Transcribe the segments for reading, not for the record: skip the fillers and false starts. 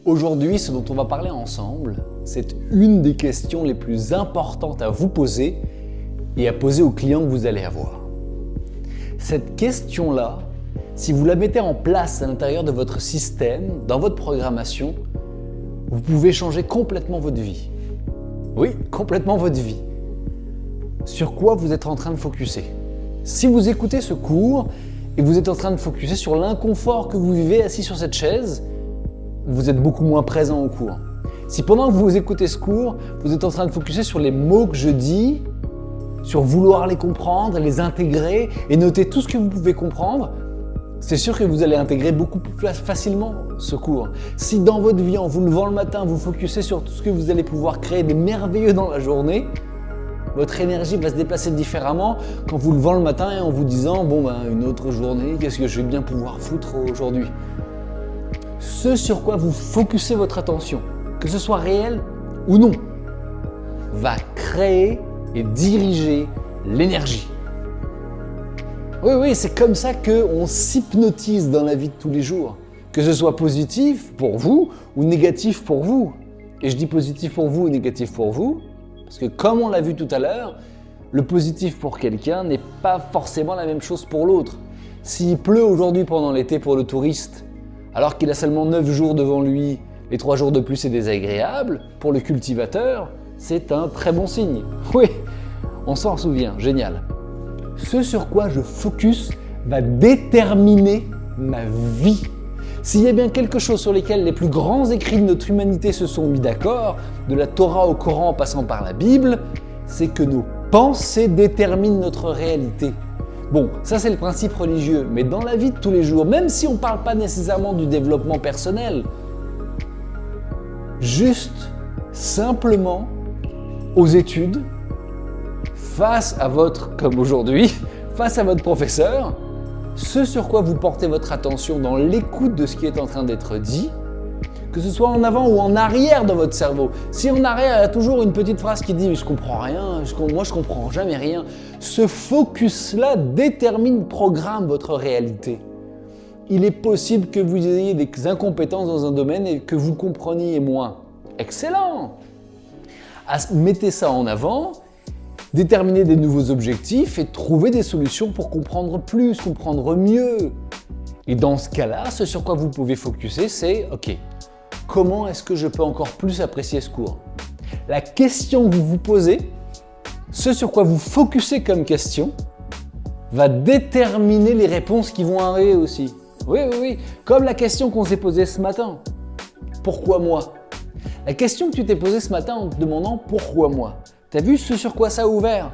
Aujourd'hui, ce dont on va parler ensemble, c'est une des questions les plus importantes à vous poser et à poser aux clients que vous allez avoir. Cette question-là, si vous la mettez en place à l'intérieur de votre système, dans votre programmation, vous pouvez changer complètement votre vie. Oui, complètement votre vie. Sur quoi vous êtes en train de focuser? Si vous écoutez ce cours et vous êtes en train de focuser sur l'inconfort que vous vivez assis sur cette chaise, vous êtes beaucoup moins présent au cours. Si pendant que vous écoutez ce cours, vous êtes en train de focuser sur les mots que je dis, sur vouloir les comprendre, les intégrer et noter tout ce que vous pouvez comprendre, c'est sûr que vous allez intégrer beaucoup plus facilement ce cours. Si dans votre vie, en vous levant le matin, vous focussez sur tout ce que vous allez pouvoir créer de merveilleux dans la journée, votre énergie va se déplacer différemment qu'en vous levant le matin et en vous disant « une autre journée, qu'est-ce que je vais bien pouvoir foutre aujourd'hui ?» Ce sur quoi vous focussez votre attention, que ce soit réel ou non, va créer et diriger l'énergie. Oui, c'est comme ça qu'on s'hypnotise dans la vie de tous les jours. Que ce soit positif pour vous ou négatif pour vous. Et je dis positif pour vous ou négatif pour vous, parce que comme on l'a vu tout à l'heure, le positif pour quelqu'un n'est pas forcément la même chose pour l'autre. S'il pleut aujourd'hui pendant l'été pour le touriste, alors qu'il a seulement 9 jours devant lui, les 3 jours de plus c'est désagréable, pour le cultivateur, c'est un très bon signe. Oui, on s'en souvient, génial. Ce sur quoi je focus va déterminer ma vie. S'il y a bien quelque chose sur lequel les plus grands écrits de notre humanité se sont mis d'accord, de la Torah au Coran en passant par la Bible, c'est que nos pensées déterminent notre réalité. Bon, ça c'est le principe religieux, mais dans la vie de tous les jours, même si on ne parle pas nécessairement du développement personnel, juste, simplement, aux études, face à comme aujourd'hui, face à votre professeur, ce sur quoi vous portez votre attention dans l'écoute de ce qui est en train d'être dit, que ce soit en avant ou en arrière dans votre cerveau. Si en arrière, il y a toujours une petite phrase qui dit « je comprends rien, moi je comprends jamais rien », ce focus-là détermine, programme votre réalité. Il est possible que vous ayez des incompétences dans un domaine et que vous compreniez moins. Excellent! Mettez ça en avant, déterminez des nouveaux objectifs et trouvez des solutions pour comprendre plus, comprendre mieux. Et dans ce cas-là, ce sur quoi vous pouvez focuser, c'est « ok, comment est-ce que je peux encore plus apprécier ce cours ?» La question que vous vous posez, ce sur quoi vous focussez comme question, va déterminer les réponses qui vont arriver aussi. Oui, comme la question qu'on s'est posée ce matin. Pourquoi moi? La question que tu t'es posée ce matin en te demandant « pourquoi moi ?» T'as vu ce sur quoi ça a ouvert?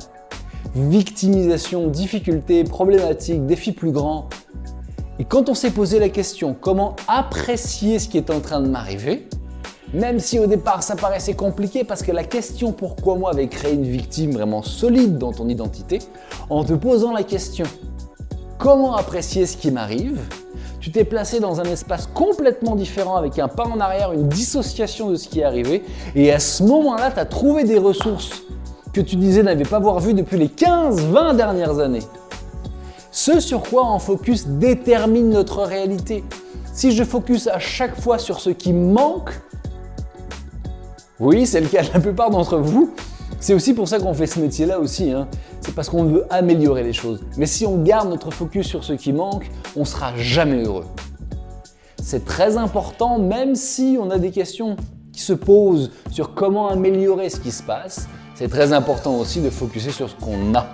Victimisation, difficultés, problématiques, défis plus grands. Et quand on s'est posé la question « comment apprécier ce qui est en train de m'arriver ?» Même si au départ ça paraissait compliqué parce que la question « pourquoi moi ?» avait créé une victime vraiment solide dans ton identité, en te posant la question « comment apprécier ce qui m'arrive ?» tu t'es placé dans un espace complètement différent avec un pas en arrière, une dissociation de ce qui est arrivé et à ce moment-là, tu as trouvé des ressources que tu disais n'avais pas voir vues depuis les 15-20 dernières années. Ce sur quoi on focus détermine notre réalité. Si je focus à chaque fois sur ce qui manque, oui, c'est le cas de la plupart d'entre vous, c'est aussi pour ça qu'on fait ce métier-là aussi, c'est parce qu'on veut améliorer les choses. Mais si on garde notre focus sur ce qui manque, on ne sera jamais heureux. C'est très important, même si on a des questions qui se posent sur comment améliorer ce qui se passe, c'est très important aussi de focuser sur ce qu'on a.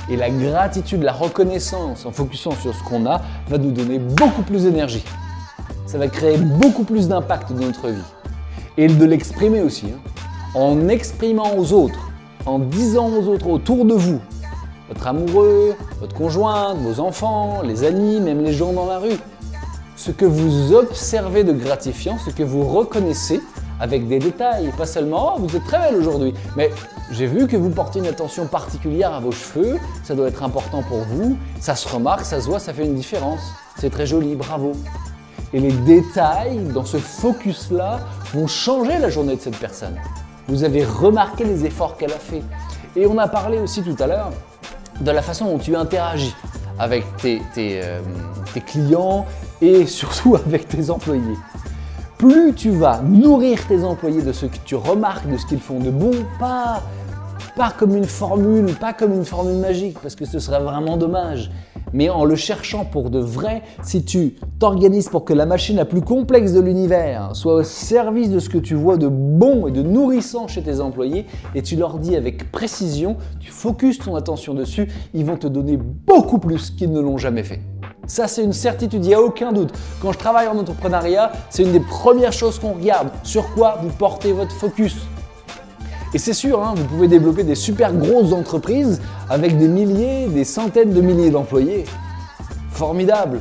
Et la gratitude, la reconnaissance en focusant sur ce qu'on a va nous donner beaucoup plus d'énergie. Ça va créer beaucoup plus d'impact dans notre vie. Et de l'exprimer aussi, en exprimant aux autres, en disant aux autres autour de vous, votre amoureux, votre conjointe, vos enfants, les amis, même les gens dans la rue, ce que vous observez de gratifiant, ce que vous reconnaissez avec des détails, pas seulement « oh, vous êtes très belle aujourd'hui », mais « j'ai vu que vous portez une attention particulière à vos cheveux, ça doit être important pour vous, ça se remarque, ça se voit, ça fait une différence, c'est très joli, bravo ». Et les détails dans ce focus-là vont changer la journée de cette personne. Vous avez remarqué les efforts qu'elle a fait. Et on a parlé aussi tout à l'heure de la façon dont tu interagis avec tes clients et surtout avec tes employés. plus tu vas nourrir tes employés de ce que tu remarques, de ce qu'ils font de bon, pas comme une formule, pas comme une formule magique, parce que ce serait vraiment dommage. Mais en le cherchant pour de vrai, si tu t'organises pour que la machine la plus complexe de l'univers soit au service de ce que tu vois de bon et de nourrissant chez tes employés, et tu leur dis avec précision, tu focuses ton attention dessus, ils vont te donner beaucoup plus qu'ils ne l'ont jamais fait. Ça, c'est une certitude, il n'y a aucun doute. Quand je travaille en entrepreneuriat, c'est une des premières choses qu'on regarde. Sur quoi vous portez votre focus? Et c'est sûr, vous pouvez développer des super grosses entreprises avec des milliers, des centaines de milliers d'employés. Formidable.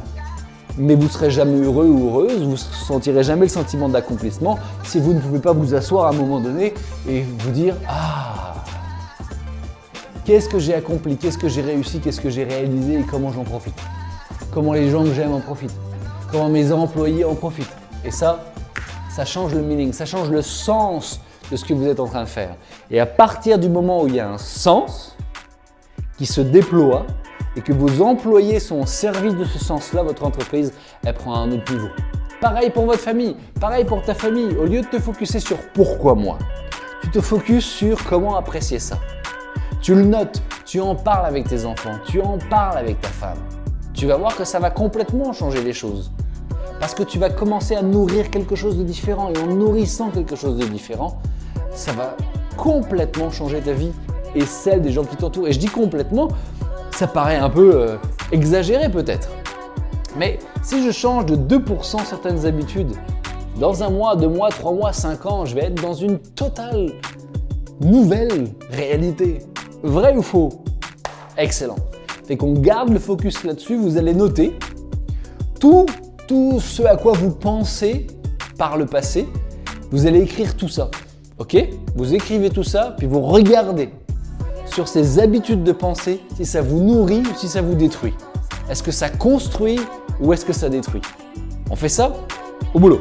Mais vous ne serez jamais heureux ou heureuse, vous ne sentirez jamais le sentiment d'accomplissement si vous ne pouvez pas vous asseoir à un moment donné et vous dire « Ah, qu'est-ce que j'ai accompli, qu'est-ce que j'ai réussi, qu'est-ce que j'ai réalisé et comment j'en profite? Comment les gens que j'aime en profitent? Comment mes employés en profitent ?» Et ça change le meaning, ça change le sens de ce que vous êtes en train de faire. Et à partir du moment où il y a un sens qui se déploie et que vos employés sont au service de ce sens-là, votre entreprise, elle prend un autre niveau. Pareil pour votre famille, pareil pour ta famille. Au lieu de te focuser sur pourquoi moi, tu te focuses sur comment apprécier ça. Tu le notes, tu en parles avec tes enfants, tu en parles avec ta femme. Tu vas voir que ça va complètement changer les choses. Parce que tu vas commencer à nourrir quelque chose de différent et en nourrissant quelque chose de différent, ça va complètement changer ta vie et celle des gens qui t'entourent. Et je dis complètement, ça paraît un peu exagéré peut-être. Mais si je change de 2% certaines habitudes, dans 1 mois, 2 mois, 3 mois, 5 ans, je vais être dans une totale nouvelle réalité. Vrai ou faux? Excellent. Fait qu'on garde le focus là-dessus, vous allez noter tout ce à quoi vous pensez par le passé, vous allez écrire tout ça. Ok? Vous écrivez tout ça, puis vous regardez sur ces habitudes de pensée si ça vous nourrit ou si ça vous détruit. Est-ce que ça construit ou est-ce que ça détruit? On fait ça? Au boulot!